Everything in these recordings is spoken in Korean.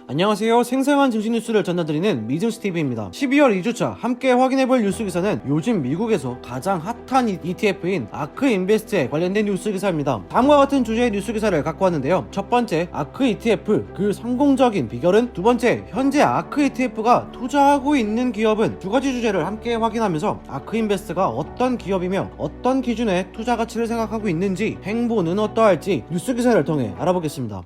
안녕하세요. 생생한 증시 뉴스를 전해드리는 미증시TV입니다. 12월 2주차 함께 확인해볼 뉴스 기사는 요즘 미국에서 가장 핫한 ETF인 아크 인베스트에 관련된 뉴스 기사입니다. 다음과 같은 주제의 뉴스 기사를 갖고 왔는데요. 첫 번째, 아크 ETF 그 성공적인 비결은? 두 번째, 현재 아크 ETF가 투자하고 있는 기업은? 두 가지 주제를 함께 확인하면서 아크 인베스트가 어떤 기업이며 어떤 기준의 투자 가치를 생각하고 있는지, 행보는 어떠할지 뉴스 기사를 통해 알아보겠습니다.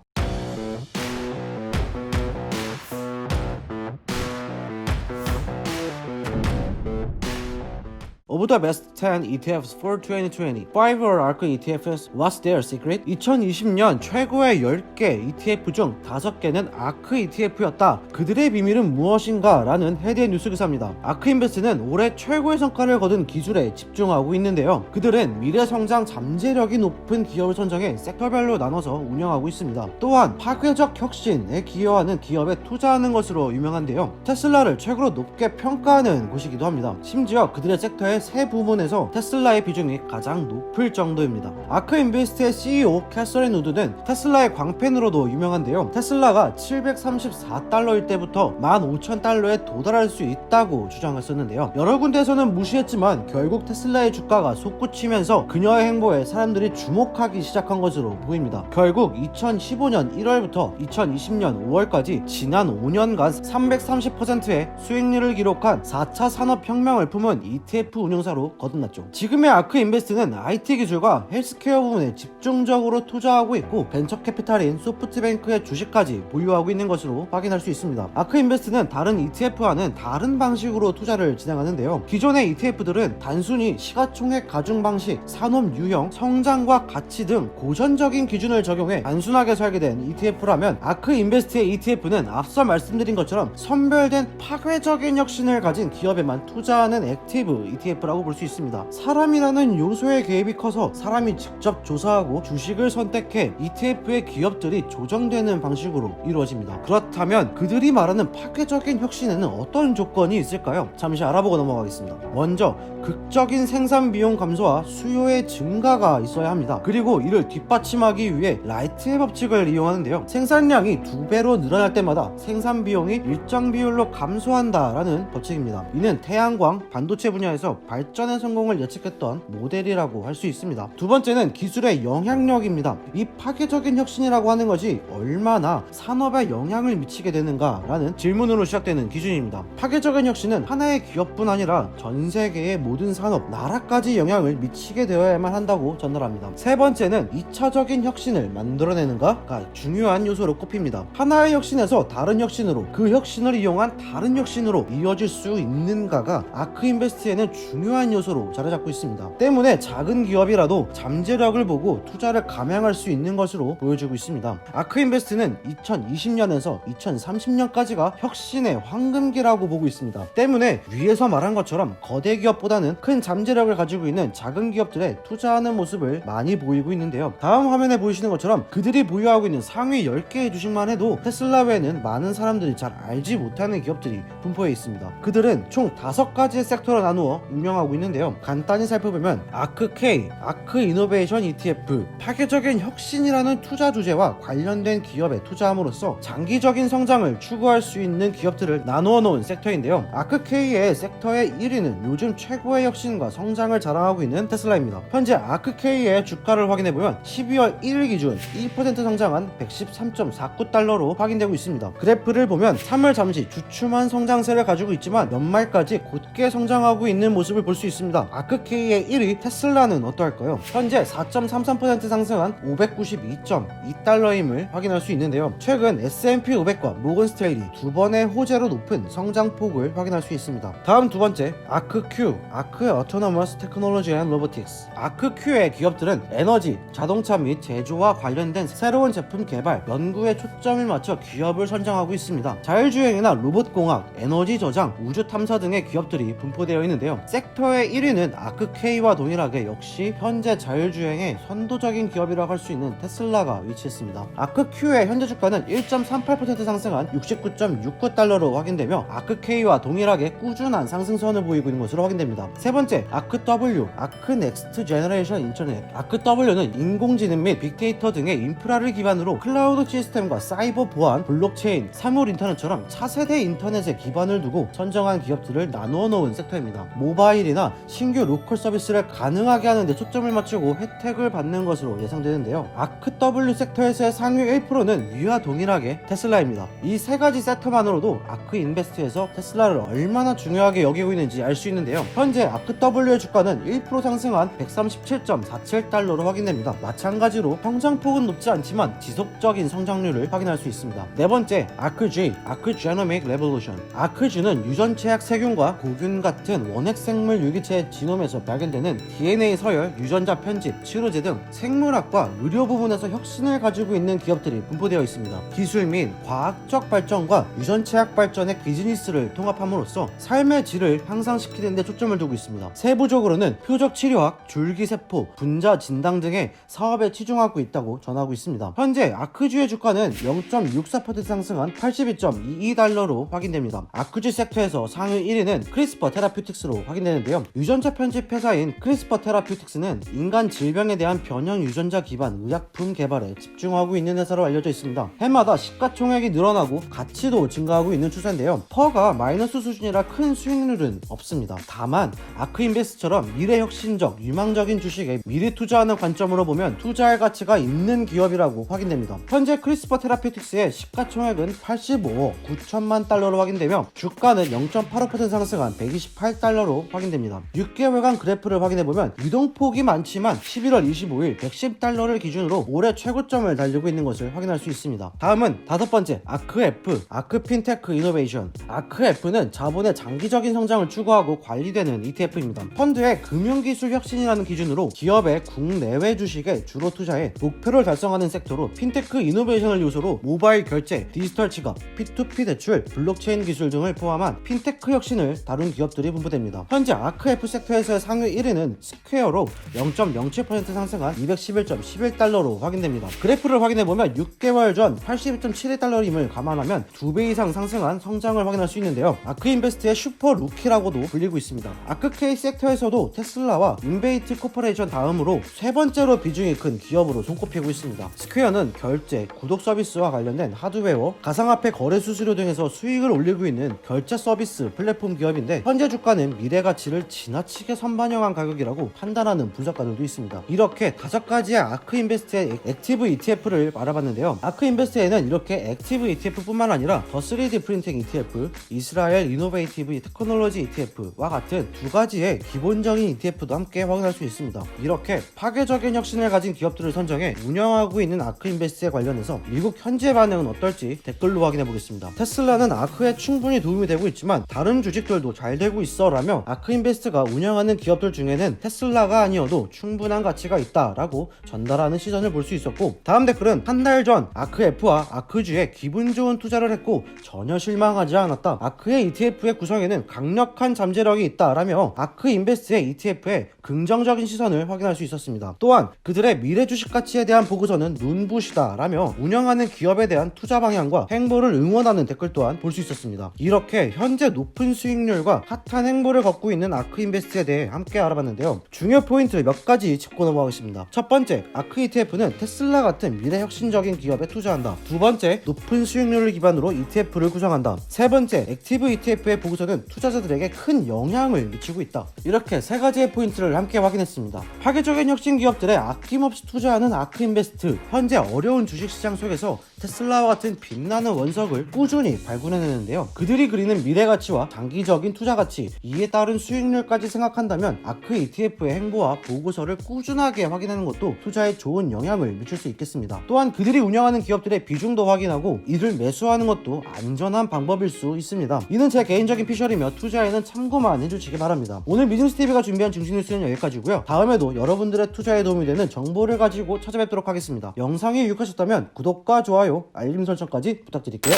Of the best 10 ETFs for 2020, 5 are ARK ETFs. What's their secret? 2020년 최고의 10개 ETF 중 5개는 ARK ETF였다. 그들의 비밀은 무엇인가? 라는 헤드의 뉴스 기사입니다. ARK 인베스트는 올해 최고의 성과를 거둔 기술에 집중하고 있는데요. 그들은 미래 성장 잠재력이 높은 기업을 선정해 섹터별로 나눠서 운영하고 있습니다. 또한 파괴적 혁신에 기여하는 기업에 투자하는 것으로 유명한데요. 테슬라를 최고로 높게 평가하는 곳이기도 합니다. 심지어 그들의 섹터의 세 부문에서 테슬라의 비중이 가장 높을 정도입니다. 아크 인베스트의 CEO 캐서린 우드는 테슬라의 광팬으로도 유명한데요. 테슬라가 734달러일 때부터 15,000달러에 도달할 수 있다고 주장했었는데요. 여러 군데에서는 무시했지만 결국 테슬라의 주가가 솟구치면서 그녀의 행보에 사람들이 주목하기 시작한 것으로 보입니다. 결국 2015년 1월부터 2020년 5월까지 지난 5년간 330%의 수익률을 기록한 4차 산업혁명을 품은 ETF 운용사로 거듭났죠. 지금의 아크 인베스트는 IT 기술과 헬스케어 부문에 집중적으로 투자하고 있고 벤처캐피탈인 소프트뱅크의 주식까지 보유하고 있는 것으로 확인할 수 있습니다. 아크 인베스트는 다른 ETF와는 다른 방식으로 투자를 진행하는데요. 기존의 ETF들은 단순히 시가총액 가중 방식, 산업 유형, 성장과 가치 등 고전적인 기준을 적용해 단순하게 설계된 ETF라면 아크 인베스트의 ETF는 앞서 말씀드린 것처럼 선별된 파괴적인 혁신을 가진 기업에만 투자하는 액티브 ETF라고 볼 수 있습니다. 사람이라는 요소의 개입이 커서 사람이 직접 조사하고 주식을 선택해 ETF의 기업들이 조정되는 방식으로 이루어집니다. 그렇다면 그들이 말하는 파괴적인 혁신에는 어떤 조건이 있을까요? 잠시 알아보고 넘어가겠습니다. 먼저 극적인 생산 비용 감소와 수요의 증가가 있어야 합니다. 그리고 이를 뒷받침하기 위해 라이트의 법칙을 이용하는데요. 생산량이 2배로 늘어날 때마다 생산 비용이 일정 비율로 감소한다라는 법칙입니다. 이는 태양광, 반도체 분야에서 발전의 성공을 예측했던 모델이라고 할 수 있습니다. 두 번째는 기술의 영향력입니다. 이 파괴적인 혁신이라고 하는 것이 얼마나 산업에 영향을 미치게 되는가라는 질문으로 시작되는 기준입니다. 파괴적인 혁신은 하나의 기업뿐 아니라 전 세계의 모든 산업, 나라까지 영향을 미치게 되어야만 한다고 전달합니다. 세 번째는 2차적인 혁신을 만들어내는가가 중요한 요소로 꼽힙니다. 하나의 혁신에서 다른 혁신으로, 그 혁신을 이용한 다른 혁신으로 이어질 수 있는가가 아크 인베스트에는 중요한 요소로 자리 잡고 있습니다. 때문에 작은 기업이라도 잠재력을 보고 투자를 감행할 수 있는 것으로 보여지고 있습니다. 아크 인베스트는 2020년에서 2030년까지가 혁신의 황금기라고 보고 있습니다. 때문에 위에서 말한 것처럼 거대 기업보다는 큰 잠재력을 가지고 있는 작은 기업들에 투자하는 모습을 많이 보이고 있는데요. 다음 화면에 보이시는 것처럼 그들이 보유하고 있는 상위 10개의 주식만 해도 테슬라 외에는 많은 사람들이 잘 알지 못하는 기업들이 분포해 있습니다. 그들은 총 5가지의 섹터로 나누어 운영하고 있는데요. 간단히 살펴보면 아크K, 아크 이노베이션 ETF, 파괴적인 혁신이라는 투자 주제와 관련된 기업에 투자함으로써 장기적인 성장을 추구할 수 있는 기업들을 나누어 놓은 섹터인데요. 아크K의 섹터의 1위는 요즘 최고의 혁신과 성장을 자랑하고 있는 테슬라입니다. 현재 아크K의 주가를 확인해보면 12월 1일 기준 2% 성장한 113.49달러로 확인되고 있습니다. 그래프를 보면 3월 잠시 주춤한 성장세를 가지고 있지만 연말까지 곧게 성장하고 있는 모습을 볼 수 있습니다. 아크K의 1위 테슬라는 어떠할까요? 현재 4.33% 상승한 592.2달러임을 확인할 수 있는데요. 최근 S&P 500과 모건 스테일리 두 번의 호재로 높은 성장폭을 확인할 수 있습니다. 다음 두 번째, 아크Q, 아크 어토노머스 테크놀로지 앤 로보틱스. 아크Q의 기업들은 에너지, 자동차 및 제조와 관련된 새로운 제품 개발, 연구에 초점을 맞춰 기업을 선정하고 있습니다. 자율주행이나 로봇공학, 에너지 저장, 우주 탐사 등의 기업들이 분포되어 있는데요. 섹터의 1위는 아크K와 동일하게 역시 현재 자율주행의 선도적인 기업이라고 할 수 있는 테슬라가 위치했습니다. 아크Q의 현재 주가는 1.38% 상승한 69.69달러로 확인되며 아크K와 동일하게 꾸준한 상승선을 보이고 있는 것으로 확인됩니다. 세 번째, 아크W, 아크 넥스트 제너레이션 인터넷. 아크W는 인공지능 및 빅데이터 등의 인프라를 기반으로 클라우드 시스템과 사이버 보안, 블록체인, 사물 인터넷처럼 차세대 인터넷에 기반을 두고 선정한 기업들을 나누어 놓은 섹터입니다. 모바일이나 신규 로컬 서비스를 가능하게 하는 데 초점을 맞추고 혜택을 받는 것으로 예상되는데요. 아크W 섹터에서의 상위 1%는 위와 동일하게 테슬라입니다. 이 세 가지 섹터만으로도 아크인베스트에서 테슬라를 얼마나 중요하게 여기고 있는지 알 수 있는데요. 현재 아크W의 주가는 1% 상승한 137.47달러로 확인됩니다. 마찬가지로 성장폭은 높지 않지만 지속적인 성장률을 확인할 수 있습니다. 네 번째, 아크G, 아크제노믹 레볼루션. 아크G는 유전체약 세균과 고균 같은 원핵생물 유기체 지놈에서 발견되는 DNA 서열, 유전자 편집, 치료제 등 생물학과 의료 부분에서 혁신을 가지고 있는 기업들이 분포되어 있습니다. 기술 및 과학적 발전과 유전체약 발전의 비즈니스를 통합함으로써 삶의 질을 향상시키는 데 초점을 두고 있습니다. 세부적으로는 표적 치료학, 줄기세포, 분자 진단 등의 사업에 치중하고 있다고 전하고 있습니다. 현재 아크G의 주가는 0.64% 상승한 82.22달러로 확인됩니다. 아크G 섹터에서 상위 1위는 크리스퍼 테라퓨틱스로 확인되는데요. 유전자 편집 회사인 크리스퍼 테라퓨틱스는 인간 질병에 대한 변형 유전자 기반 의약품 개발에 집중하고 있는 회사로 알려져 있습니다. 해마다 시가총액이 늘어나고 가치도 증가하고 있는 추세인데요. 퍼가 마이너스 수준이라 큰 수익률은 없습니다. 다만 아크인베스트처럼 미래혁신적, 유망적인 주식에 미래 투자하는 관점으로 보면 투자할 가치가 있는 기업이라고 확인됩니다. 현재 크리스퍼 테라퓨틱스의 시가총액은 85억 9천만 달러로 확인되며 주가는 0.85% 상승한 128달러로 확인됩니다. 6개월간 그래프를 확인해보면 유동폭이 많지만 11월 25일 110달러를 기준으로 올해 최고점을 달리고 있는 것을 확인할 수 있습니다. 다음은 다섯 번째, 아크F, 아크핀테크 이노베이션. 아크F는 자본의 장기적인 성장을 추구하고 관리되는 ETF입니다. 펀드의 금융기술 혁신이라는 기준으로 기업의 국내외 주식에 주로 투자해 목표를 달성하는 섹터로 핀테크 이노베이션을 요소로 모바일 결제, 디지털 지갑, P2P 대출, 블록체인 기술 등을 포함한 핀테크 혁신을 다룬 기업들이 분포됩니다. 현재 아크F 섹터에서의 상위 1위는 스퀘어로 0.07% 상승한 211.11달러로 확인됩니다. 그래프를 확인해보면 6개월 전 82.71달러임을 감안하면 2배 이상 상승한 성장을 확인할 수 있는데요. 아크인베스트의 슈퍼 루키라고도 불리고 있습니다. 아크K 섹터에서도 테슬라와 인베이트 코퍼레이션 다음으로 세 번째로 비중이 큰 기업으로 손꼽히고 있습니다. 스퀘어는 결제, 구독 서비스와 관련된 하드웨어, 가상화폐 거래 수수료 등에서 수익을 올리고 있는 결제 서비스 플랫폼 기업인데 현재 주가는 미래 가치를 지나치게 선반영한 가격이라고 판단하는 분석가들도 있습니다. 이렇게 5가지의 아크인베스트의 액티브 ETF를 알아봤는데요. 아크인베스트에는 이렇게 액티브 ETF뿐만 아니라 더 3D 프린팅 ETF, 이스라엘 이노베이티브 테크놀로지 ETF와 같은 2가지의 기본적인 ETF도 함께 확인할 수 있습니다. 이렇게 파괴적인 혁신을 가진 기업들을 선정해 운영하고 있는 아크인베스트에 관련해서 미국 현재 반응은 어떨지 댓글로 확인해 보겠습니다. 테슬라는 아크에 충분히 도움이 되고 있지만 다른 주식들도 잘 되고 있어 라며 아크인베스트가 운영하는 기업들 중에는 테슬라가 아니어도 충분한 가치가 있다라고 전달하는 시선을 볼 수 있었고, 다음 댓글은 한 달 전 아크F와 아크G에 기분 좋은 투자를 했고 전혀 실망하지 않았다. 아크의 ETF의 구성에는 강력한 잠재력이 있다라며 아크인베스트의 ETF에 긍정적인 시선을 확인할 수 있었습니다. 또한 그들의 미래 주식 가치에 대한 보고서는 눈부시다라며 운영하는 기업에 대한 투자 방향과 행보를 응원하는 댓글 또한 볼 수 있었습니다. 이렇게 현재 높은 수익률과 핫한 행보를 걷고 있는 아크인베스트에 대해 함께 알아봤는데요. 중요 포인트 몇 가지 짚고 넘어가겠습니다. 첫 번째, 아크 ETF는 테슬라 같은 미래 혁신적인 기업에 투자한다. 두 번째, 높은 수익률을 기반으로 ETF를 구성한다. 세 번째, 액티브 ETF의 보고서는 투자자들에게 큰 영향을 미치고 있다. 이렇게 세 가지의 포인트를 함께 확인했습니다. 파괴적인 혁신 기업들에 아낌없이 투자하는 아크인베스트. 현재 어려운 주식시장 속에서 테슬라와 같은 빛나는 원석을 꾸준히 발굴해내는데요. 그들이 그리는 미래 가치와 장기적인 투자 가치, 이에 따른 수익률까지 생각한다면 아크 ETF의 행보와 보고서를 꾸준하게 확인하는 것도 투자에 좋은 영향을 미칠 수 있겠습니다. 또한 그들이 운영하는 기업들의 비중도 확인하고 이를 매수하는 것도 안전한 방법일 수 있습니다. 이는 제 개인적인 피셜이며 투자에는 참고만 해주시기 바랍니다. 오늘 미증스TV가 준비한 증시 뉴스는 여기까지고요. 다음에도 여러분들의 투자에 도움이 되는 정보를 가지고 찾아뵙도록 하겠습니다. 영상이 유익하셨다면 구독과 좋아요, 알림 설정까지 부탁드릴게요.